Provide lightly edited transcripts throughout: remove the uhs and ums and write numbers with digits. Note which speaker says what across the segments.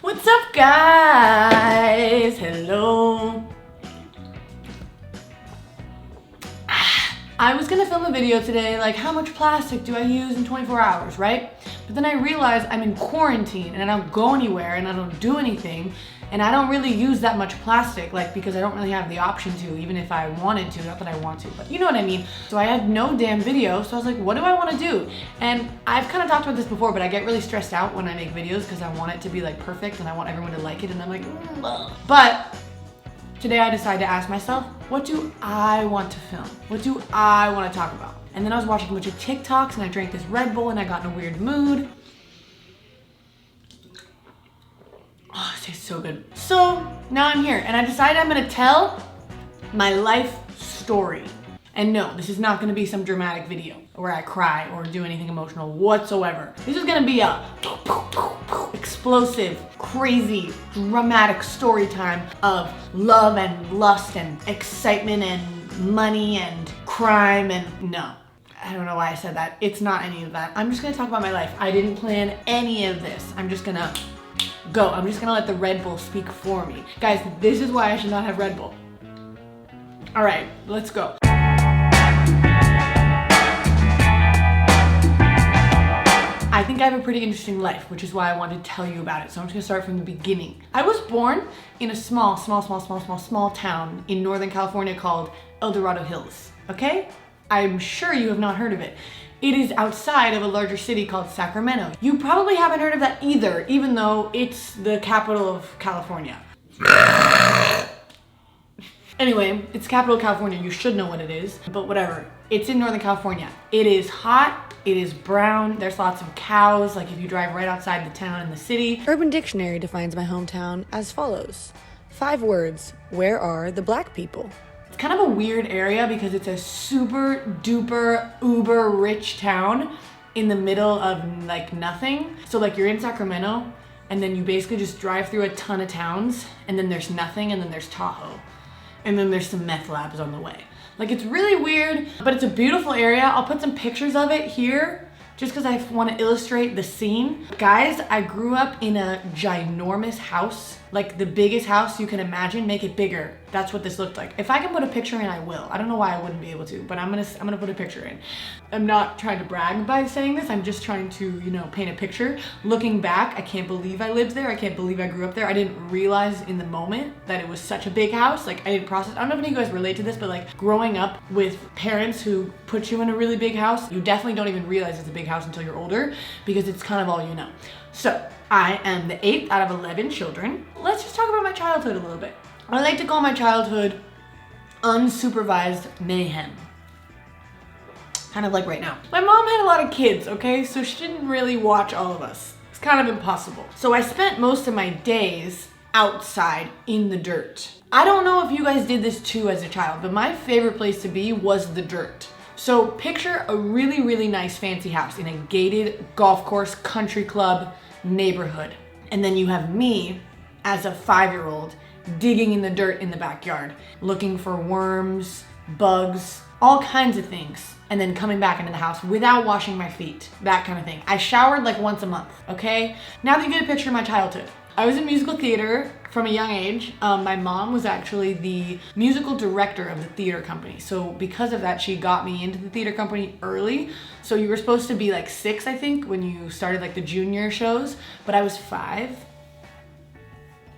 Speaker 1: What's up, guys? Hello. I was gonna film a video today, like how much plastic do I use in 24 hours, right? But then I realized I'm in quarantine and I don't go anywhere and I don't do anything and I don't really use that much plastic, like because I don't really have the option to, even if I wanted to, not that I want to, but you know what I mean. So I had no damn video, so I was like, what do I wanna do? And I've kind of talked about this before, but I get really stressed out when I make videos because I want it to be like perfect and I want everyone to like it and I'm like, But today I decided to ask myself, what do I want to film? What do I want to talk about? And then I was watching a bunch of TikToks and I drank this Red Bull and I got in a weird mood. Oh, it tastes so good. So now I'm here and I decided I'm gonna tell my life story. And no, this is not gonna be some dramatic video where I cry or do anything emotional whatsoever. This is gonna be a explosive, crazy, dramatic story time of love and lust and excitement and money and crime and no. I don't know why I said that. It's not any of that. I'm just gonna talk about my life. I didn't plan any of this. I'm just gonna go. I'm just gonna let the Red Bull speak for me. Guys, this is why I should not have Red Bull. All right, let's go. I think I have a pretty interesting life, which is why I wanted to tell you about it. So I'm just gonna start from the beginning. I was born in a small town in Northern California called El Dorado Hills, okay? I'm sure you have not heard of it. It is outside of a larger city called Sacramento. You probably haven't heard of that either, even though it's the capital of California. Anyway, it's capital of California. You should know what it is, but whatever. It's in Northern California. It is hot. It is brown. There's lots of cows, like if you drive right outside the town in the city.
Speaker 2: Urban Dictionary defines my hometown as follows. 5 words. Where are the black people?
Speaker 1: It's kind of a weird area because it's a super duper uber rich town in the middle of like nothing. So like you're in Sacramento and then you basically just drive through a ton of towns and then there's nothing and then there's Tahoe. And then there's some meth labs on the way. Like it's really weird, but it's a beautiful area. I'll put some pictures of it here just because I want to illustrate the scene. Guys, I grew up in a ginormous house, like the biggest house you can imagine, make it bigger. That's what this looked like. If I can put a picture in, I will. I don't know why I wouldn't be able to, but I'm gonna put a picture in. I'm not trying to brag by saying this. I'm just trying to, you know, paint a picture. Looking back, I can't believe I lived there. I can't believe I grew up there. I didn't realize in the moment that it was such a big house. Like I didn't process. I don't know if any of you guys relate to this, but like growing up with parents who put you in a really big house, you definitely don't even realize it's a big house until you're older because it's kind of all you know. So I am the 8th out of 11 children. Let's just talk about my childhood a little bit. I like to call my childhood unsupervised mayhem. Kind of like right now. My mom had a lot of kids, okay? So she didn't really watch all of us. It's kind of impossible. So I spent most of my days outside in the dirt. I don't know if you guys did this too as a child, but my favorite place to be was the dirt. So picture a really, really nice fancy house in a gated golf course, country club neighborhood. And then you have me as a 5-year-old digging in the dirt in the backyard, looking for worms, bugs, all kinds of things. And then coming back into the house without washing my feet, that kind of thing. I showered like once a month, okay? Now that you get a picture of my childhood. I was in musical theater from a young age. My mom was actually the musical director of the theater company. So because of that, she got me into the theater company early. So you were supposed to be like 6, I think, when you started like the junior shows, but I was 5.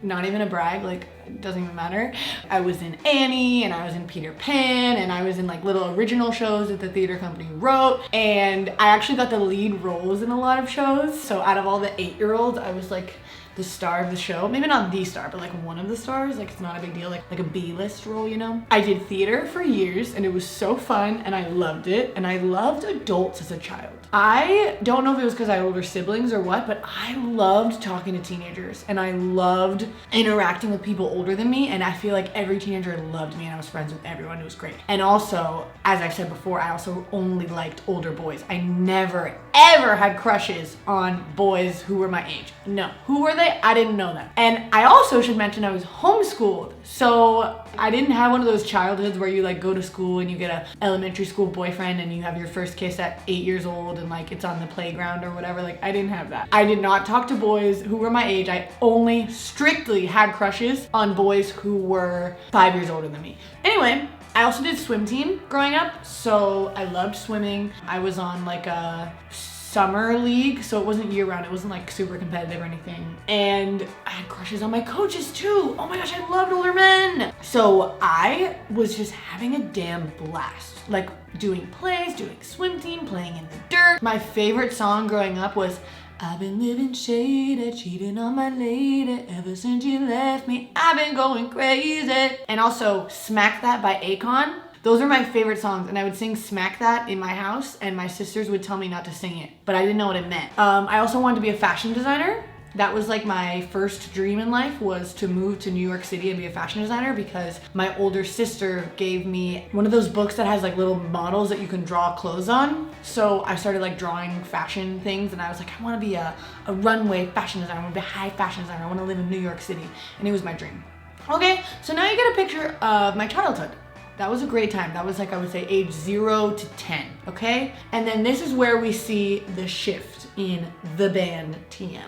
Speaker 1: Not even a brag, like it doesn't even matter. I was in Annie and I was in Peter Pan and I was in like little original shows that the theater company wrote, and I actually got the lead roles in a lot of shows. So out of all the 8-year-olds, I was like the star of the show. Maybe not the star, but like one of the stars. Like it's not a big deal, like a B-list role, you know? I did theater for years and it was so fun and I loved it, and I loved adults as a child. I don't know if it was because I had older siblings or what, but I loved talking to teenagers and I loved interacting with people older than me, and I feel like every teenager loved me and I was friends with everyone. It was great. And also, as I said before, I also only liked older boys. I never ever had crushes on boys who were my age. No. Who were they? I didn't know them. And I also should mention I was homeschooled. So I didn't have one of those childhoods where you like go to school and you get a elementary school boyfriend and you have your first kiss at 8 years old and like it's on the playground or whatever. Like I didn't have that. I did not talk to boys who were my age. I only strictly had crushes on boys who were 5 years older than me. Anyway, I also did swim team growing up, so I loved swimming. I was on like a summer league, so it wasn't year round. It wasn't like super competitive or anything. And I had crushes on my coaches too. Oh my gosh, I loved older men. So I was just having a damn blast. Like doing plays, doing swim team, playing in the dirt. My favorite song growing up was I've been living shaded, cheating on my lady. Ever since you left me, I've been going crazy. And also Smack That by Akon. Those are my favorite songs, and I would sing Smack That in my house, and my sisters would tell me not to sing it, but I didn't know what it meant. I also wanted to be a fashion designer. That was like my first dream in life, was to move to New York City and be a fashion designer, because my older sister gave me one of those books that has like little models that you can draw clothes on. So I started like drawing fashion things, and I was like, I want to be a runway fashion designer. I want to be a high fashion designer. I want to live in New York City, and it was my dream. Okay, so now you get a picture of my childhood. That was a great time. That was like, I would say age 0 to 10, okay? And then this is where we see the shift in the band TM.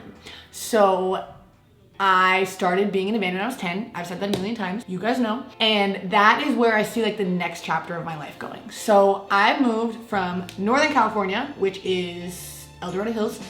Speaker 1: So I started being in a band when I was 10. I've said that a million times. You guys know. And that is where I see like the next chapter of my life going. So I moved from Northern California, which is El Dorado Hills,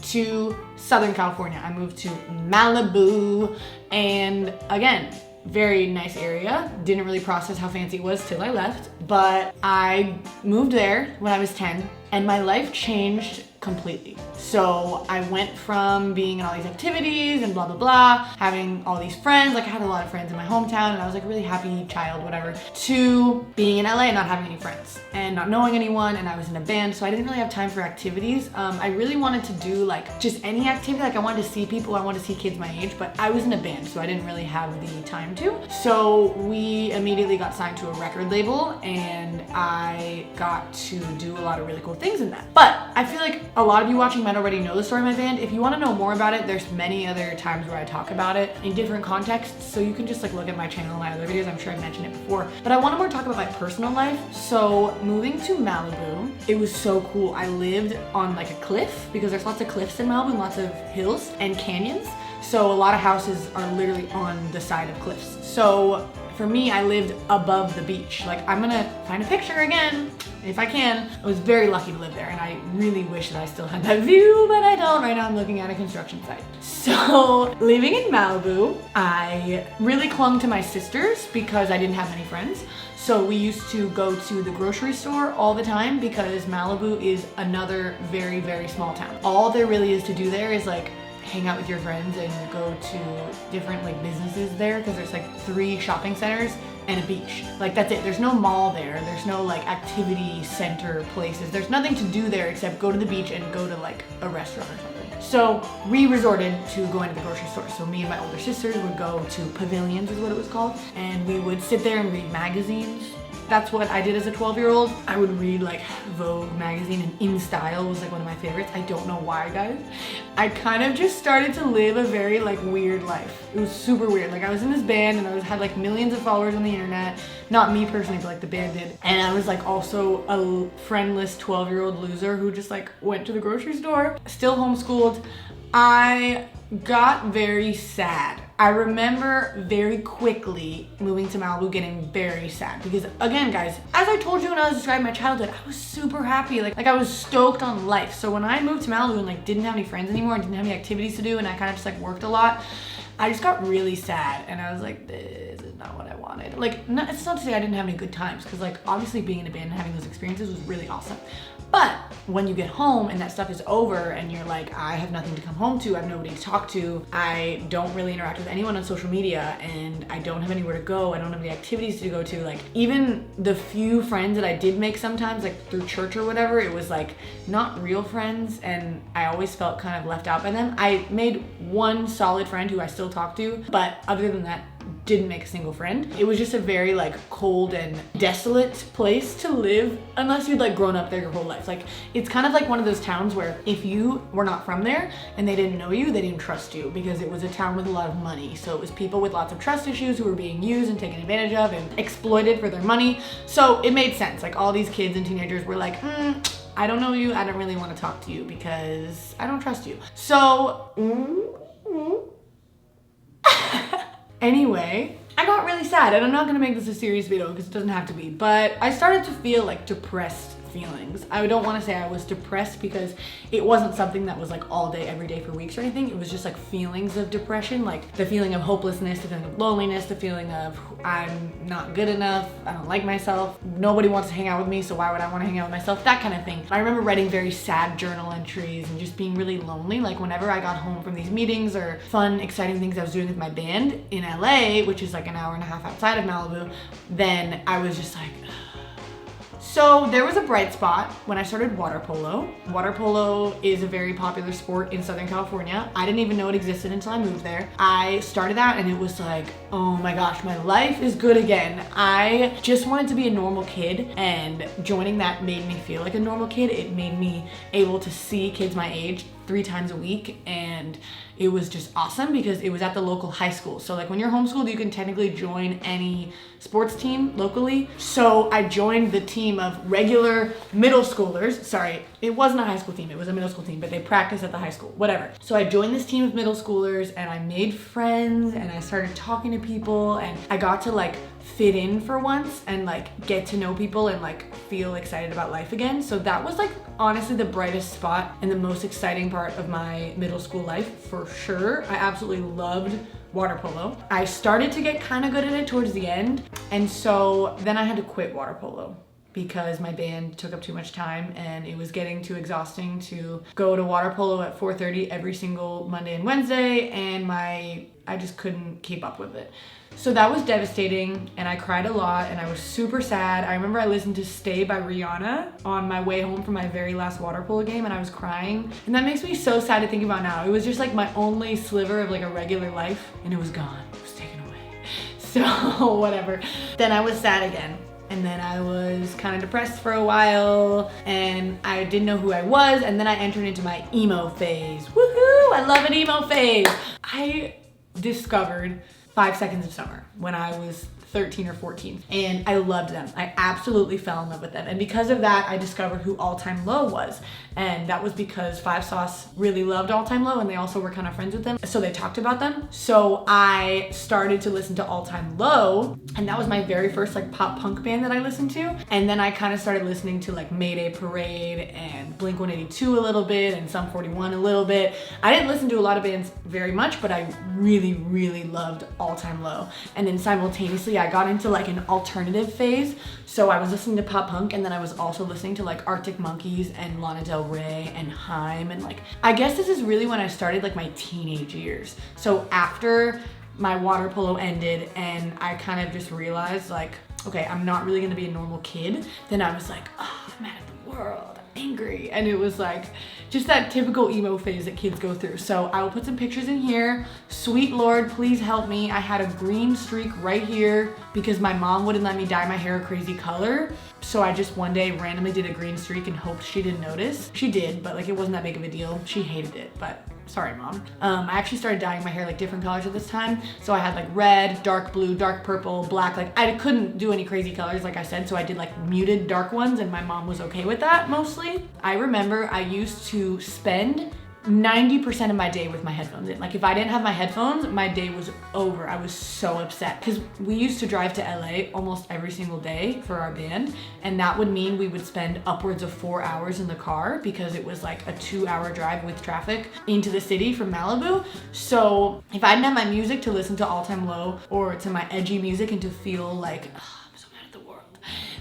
Speaker 1: to Southern California. I moved to Malibu, and again, very nice area. Didn't really process how fancy it was till I left, but I moved there when I was 10 and my life changed completely. So I went from being in all these activities and blah, blah, blah, having all these friends. Like I had a lot of friends in my hometown and I was like a really happy child, whatever, to being in LA and not having any friends and not knowing anyone. And I was in a band, so I didn't really have time for activities. I really wanted to do like just any activity. Like I wanted to see people, I wanted to see kids my age, but I was in a band, so I didn't really have the time to. So we immediately got signed to a record label and I got to do a lot of really cool things in that. But I feel like a lot of you watching might already know the story of my band. If you want to know more about it, there's many other times where I talk about it in different contexts, so you can just like look at my channel and my other videos. I'm sure I've mentioned it before, but I want to more talk about my personal life. So moving to Malibu, it was so cool. I lived on like a cliff, because there's lots of cliffs in Malibu and lots of hills and canyons. So a lot of houses are literally on the side of cliffs. So for me, I lived above the beach. Like I'm gonna find a picture again if I can. I was very lucky to live there, and I really wish that I still had that view, but I don't. Right now I'm looking at a construction site. So living in Malibu, I really clung to my sisters because I didn't have many friends. So we used to go to the grocery store all the time, because Malibu is another very, very small town. All there really is to do there is like hang out with your friends and go to different like businesses there, because there's like 3 shopping centers and a beach. Like that's it. There's no mall there. There's no like activity center places. There's nothing to do there except go to the beach and go to like a restaurant or something. So we resorted to going to the grocery store. So me and my older sisters would go to Pavilions, is what it was called, and we would sit there and read magazines. That's what I did as a 12-year-old. I would read like Vogue magazine, and In Style was like one of my favorites. I don't know why, guys. I kind of just started to live a very like weird life. It was super weird. Like I was in this band and I had like millions of followers on the internet. Not me personally, but like the band did. And I was like also a friendless 12-year-old loser who just like went to the grocery store, still homeschooled. I got very sad. I remember very quickly moving to Malibu getting very sad, because again, guys, as I told you when I was describing my childhood, I was super happy. Like I was stoked on life. So when I moved to Malibu and like didn't have any friends anymore and didn't have any activities to do, and I kind of just like worked a lot, I just got really sad, and I was like, this is not what I wanted. Like, it's not to say I didn't have any good times, because like obviously being in a band and having those experiences was really awesome. But when you get home and that stuff is over and you're like, I have nothing to come home to, I have nobody to talk to, I don't really interact with anyone on social media, and I don't have anywhere to go, I don't have any activities to go to. Like even the few friends that I did make sometimes, like through church or whatever, it was like not real friends, and I always felt kind of left out by them. I made one solid friend who I still talk to, but other than that, didn't make a single friend. It was just a very like cold and desolate place to live unless you'd like grown up there your whole life. Like it's kind of like one of those towns where if you were not from there and they didn't know you, they didn't trust you because it was a town with a lot of money. So it was people with lots of trust issues who were being used and taken advantage of and exploited for their money. So it made sense. Like all these kids and teenagers were like, I don't know you. I don't really want to talk to you because I don't trust you. So anyway, I got really sad, and I'm not gonna make this a serious video because it doesn't have to be, but I started to feel like depressed feelings. I don't want to say I was depressed because it wasn't something that was like all day, every day for weeks or anything. It was just like feelings of depression, like the feeling of hopelessness, the feeling of loneliness, the feeling of I'm not good enough, I don't like myself, nobody wants to hang out with me, so why would I want to hang out with myself, that kind of thing. I remember writing very sad journal entries and just being really lonely. Like whenever I got home from these meetings or fun, exciting things I was doing with my band in LA, which is like an hour and a half outside of Malibu, then I was just like, so there was a bright spot when I started water polo. Water polo is a very popular sport in Southern California. I didn't even know it existed until I moved there. I started that and it was like, oh my gosh, my life is good again. I just wanted to be a normal kid, and joining that made me feel like a normal kid. It made me able to see kids my age 3 times a week, and it was just awesome because it was at the local high school. So like when you're homeschooled, you can technically join any sports team locally. So I joined the team of regular middle schoolers. Sorry, it wasn't a high school team, it was a middle school team, but they practice at the high school, whatever. So I joined this team of middle schoolers and I made friends and I started talking to people, and I got to like fit in for once and like get to know people and like feel excited about life again. So that was like honestly the brightest spot and the most exciting part of my middle school life for sure. I absolutely loved water polo. I started to get kind of good at it towards the end, and so then I had to quit water polo because my band took up too much time and it was getting too exhausting to go to water polo at 4:30 every single Monday and Wednesday, and I just couldn't keep up with it. So that was devastating, and I cried a lot and I was super sad. I remember I listened to Stay by Rihanna on my way home from my very last water polo game, and I was crying. And that makes me so sad to think about now. It was just like my only sliver of like a regular life, and it was gone. It was taken away. So whatever. Then I was sad again. And then I was kind of depressed for a while and I didn't know who I was. And then I entered into my emo phase. Woohoo! I love an emo phase. I discovered 5 Seconds of Summer when I was 13 or 14, and I loved them. I absolutely fell in love with them, and because of that I discovered who All Time Low was, and that was because Five Sauce really loved All Time Low and they also were kind of friends with them, so they talked about them. So I started to listen to All Time Low, and that was my very first like pop punk band that I listened to. And then I kind of started listening to like Mayday Parade and Blink-182 a little bit and Sum 41 a little bit. I didn't listen to a lot of bands very much, but I really loved All Time Low. And then simultaneously I got into like an alternative phase. So I was listening to pop punk, and then I was also listening to like Arctic Monkeys and Lana Del Rey and Haim, and like I guess this is really when I started like my teenage years. So after my water polo ended and I kind of just realized like, okay, I'm not really gonna be a normal kid, then I was like, oh, I'm mad at the world, I'm angry. And it was like just that typical emo phase that kids go through. So I will put some pictures in here. Sweet Lord, please help me. I had a green streak right here because my mom wouldn't let me dye my hair a crazy color. So I just one day randomly did a green streak and hoped she didn't notice. She did, but like it wasn't that big of a deal. She hated it, but sorry, Mom. I actually started dyeing my hair like different colors at this time. So I had like red, dark blue, dark purple, black. Like I couldn't do any crazy colors like I said, so I did like muted dark ones, and my mom was okay with that mostly. I remember I used to spend 90% of my day with my headphones in. Like if I didn't have my headphones, my day was over. I was so upset because we used to drive to LA almost every single day for our band, and that would mean we would spend upwards of 4 hours in the car because it was like a 2-hour drive with traffic into the city from Malibu. So if I didn't have my music to listen to All Time Low or to my edgy music and to feel like,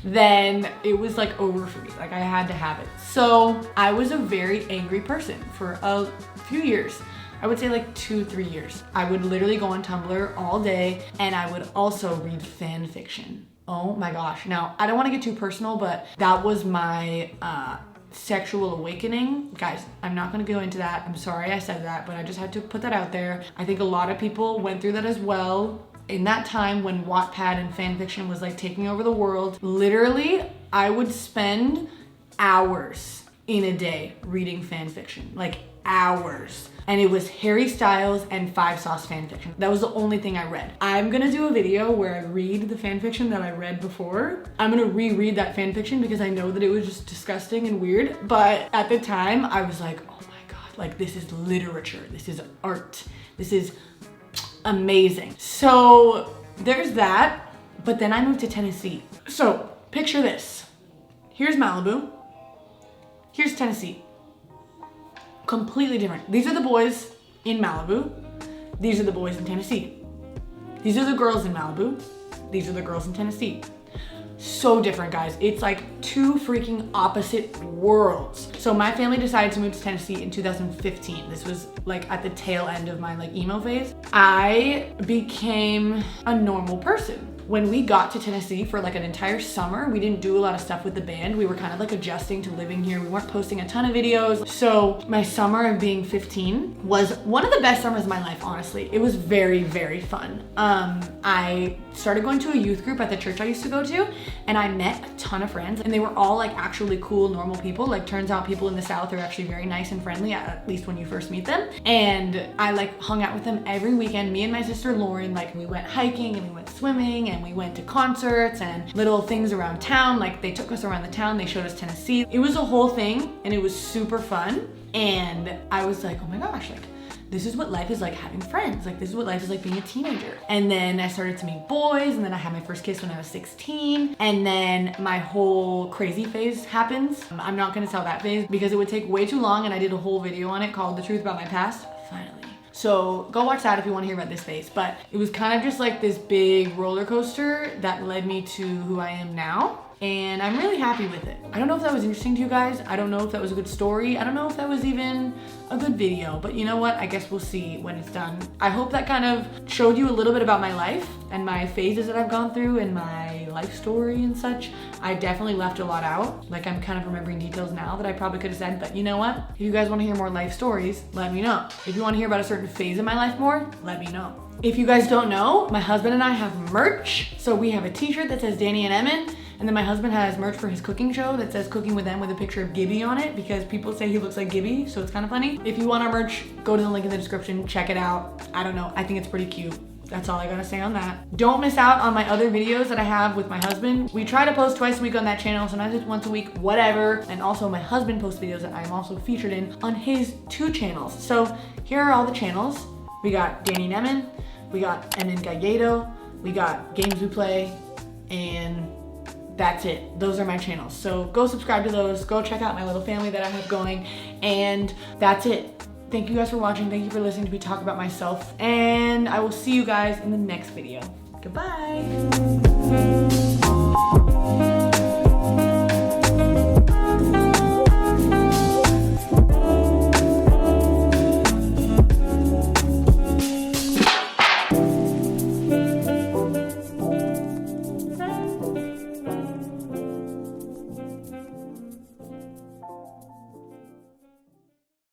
Speaker 1: then it was like over for me. Like I had to have it. So I was a very angry person for a few years. I would say like 2-3 years. I would literally go on Tumblr all day, and I would also read fan fiction. Oh my gosh. Now, I don't want to get too personal, but that was my sexual awakening. Guys, I'm not gonna go into that. I'm sorry I said that, but I just had to put that out there. I think a lot of people went through that as well. In that time when Wattpad and fanfiction was like taking over the world, literally I would spend hours in a day reading fanfiction, like hours. And it was Harry Styles and 5 Sauce fanfiction. That was the only thing I read. I'm gonna do a video where I read the fanfiction that I read before. I'm gonna reread that fanfiction because I know that it was just disgusting and weird. But at the time I was like, oh my God, like this is literature. This is art. This is amazing. So there's that. But then I moved to Tennessee. So picture this. Here's Malibu. Here's Tennessee. Completely different. These are the boys in Malibu. These are the boys in Tennessee. These are the girls in Malibu. These are the girls in Tennessee. So different, guys. It's like two freaking opposite worlds. So my family decided to move to Tennessee in 2015. This was like at the tail end of my like emo phase. I became a normal person. When we got to Tennessee for like an entire summer, we didn't do a lot of stuff with the band. We were kind of like adjusting to living here. We weren't posting a ton of videos. So my summer of being 15 was one of the best summers of my life, honestly. It was very, very fun. I started going to a youth group at the church I used to go to, and I met a ton of friends, and they were all like actually cool, normal people. Like turns out people in the South are actually very nice and friendly, at least when you first meet them. And I like hung out with them every weekend. Me and my sister Lauren, like we went hiking and we went swimming and we went to concerts and little things around town. Like they took us around the town, they showed us Tennessee. It was a whole thing and it was super fun. And I was like, oh my gosh, like this is what life is like having friends. Like this is what life is like being a teenager. And then I started to meet boys, and then I had my first kiss when I was 16. And then my whole crazy phase happens. I'm not gonna tell that phase because it would take way too long, and I did a whole video on it called The Truth About My Past. Finally. So go watch that if you want to hear about this phase. But it was kind of just like this big roller coaster that led me to who I am now. And I'm really happy with it. I don't know if that was interesting to you guys. I don't know if that was a good story. I don't know if that was even a good video, but you know what? I guess we'll see when it's done. I hope that kind of showed you a little bit about my life and my phases that I've gone through and my life story and such. I definitely left a lot out. Like I'm kind of remembering details now that I probably could have said, but you know what? If you guys want to hear more life stories, let me know. If you want to hear about a certain phase of my life more, let me know. If you guys don't know, my husband and I have merch. So we have a t-shirt that says Dani and Emmyn. And then my husband has merch for his cooking show that says Cooking with Em with a picture of Gibby on it because people say he looks like Gibby, so it's kind of funny. If you want our merch, go to the link in the description, check it out. I don't know, I think it's pretty cute. That's all I gotta say on that. Don't miss out on my other videos that I have with my husband. We try to post twice a week on that channel, sometimes it's once a week, whatever. And also my husband posts videos that I'm also featured in on his 2 channels. So here are all the channels. We got Dani and Emmyn, we got Emmyn Calleiro, we got Games We Play, and that's it. Those are my channels. So go subscribe to those. Go check out my little family that I have going. And that's it. Thank you guys for watching. Thank you for listening to me talk about myself. And I will see you guys in the next video. Goodbye.